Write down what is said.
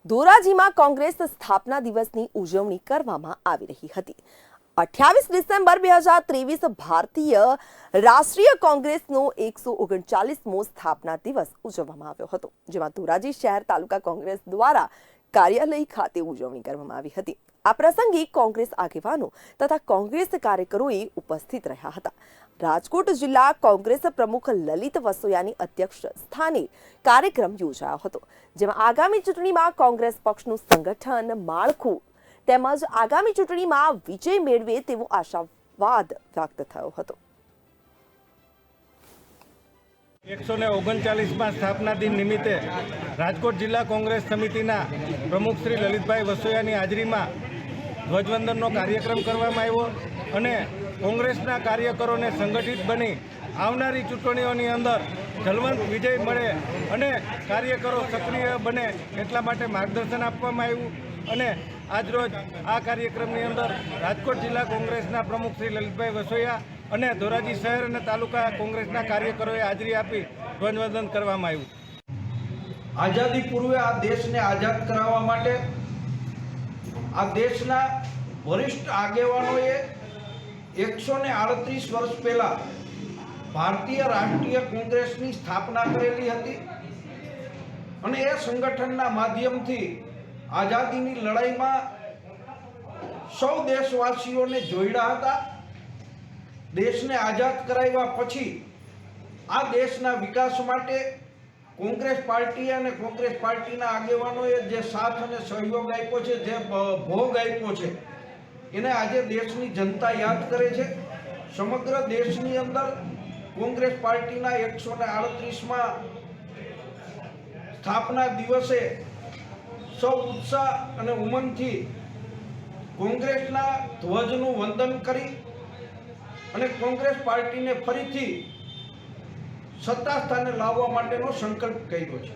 ધોરાજીમાં કોંગ્રેસ સ્થાપના દિવસની ઉજવણી કરવામાં આવી રહી હતી। 28 ડિસેમ્બર 2023 ભારતીય રાષ્ટ્રીય કોંગ્રેસનો 139મો સ્થાપના દિવસ ઉજવવામાં આવ્યો હતો, જેમાં ધોરાજી શહેર તાલુકા કોંગ્રેસ દ્વારા કાર્યાલય ખાતે ઉજવણી કરવામાં આવી હતી। આ પ્રસંગે કોંગ્રેસ આગેવાનો તથા કોંગ્રેસ કાર્યકરોએ ઉપસ્થિત રહ્યા હતા। રાજકોટ જિલ્લા કોંગ્રેસ પ્રમુખ લલિત વસોયાની અધ્યક્ષ સ્થાને કાર્યક્રમ યોજાયો હતો, જેમાં આગામી ચૂંટણીમાં કોંગ્રેસ પક્ષનું સંગઠન માળખું તેમજ આગામી ચૂંટણીમાં વિજય મેળવે તેવો આશાવાદ વ્યક્ત થયો હતો। 139મા સ્થાપના દિન નિમિત્તે રાજકોટ જિલ્લા કોંગ્રેસ સમિતિના પ્રમુખ શ્રી લલિતભાઈ વસોયાની હાજરીમાં ધ્વજવંદનનો કાર્યક્રમ કરવામાં આવ્યો અને કોંગ્રેસના કાર્યકરોને સંગઠિત બની આવનારી ચૂંટણીઓની અંદર જલવંત વિજય મળે અને કાર્યકરો સક્રિય બને એટલા માટે માર્ગદર્શન આપવામાં આવ્યું અને આજરોજ આ કાર્યક્રમની અંદર રાજકોટ જિલ્લા કોંગ્રેસના પ્રમુખ શ્રી લલિતભાઈ વસોયા અને ધોરાજી શહેર અને તાલુકા કોંગ્રેસના કાર્યકરોએ હાજરી આપી ધ્વજવંદન કરવામાં આવ્યું। આઝાદી પૂર્વે આ દેશને આઝાદ કરાવવા માટે આ દેશના વરિષ્ઠ આગેવાનોએ 138 વર્ષ પહેલા ભારતીય રાષ્ટ્રીય કોંગ્રેસની સ્થાપના કરેલી હતી અને એ સંગઠનના માધ્યમથી આઝાદીની લડાઈમાં સૌ દેશવાસીઓને જોડ્યા હતા। દેશને આઝાદ કરાવ્યા પછી આ દેશના વિકાસ માટે કોંગ્રેસ પાર્ટી અને કોંગ્રેસ પાર્ટીના આગેવાનોએ જે સાથ અને સહયોગ આપ્યો છે, જે ભોગ આપ્યો છે, એને આજે દેશની જનતા યાદ કરે છે। સમગ્ર દેશની અંદર કોંગ્રેસ પાર્ટીના 138મા સ્થાપના દિવસે સૌ ઉત્સાહ અને ઉમંગથી કોંગ્રેસના ધ્વજનું વંદન કરી અને કોંગ્રેસ પાર્ટીને ફરીથી સત્તા સ્થાને લાવવા માટેનો સંકલ્પ કર્યો છે।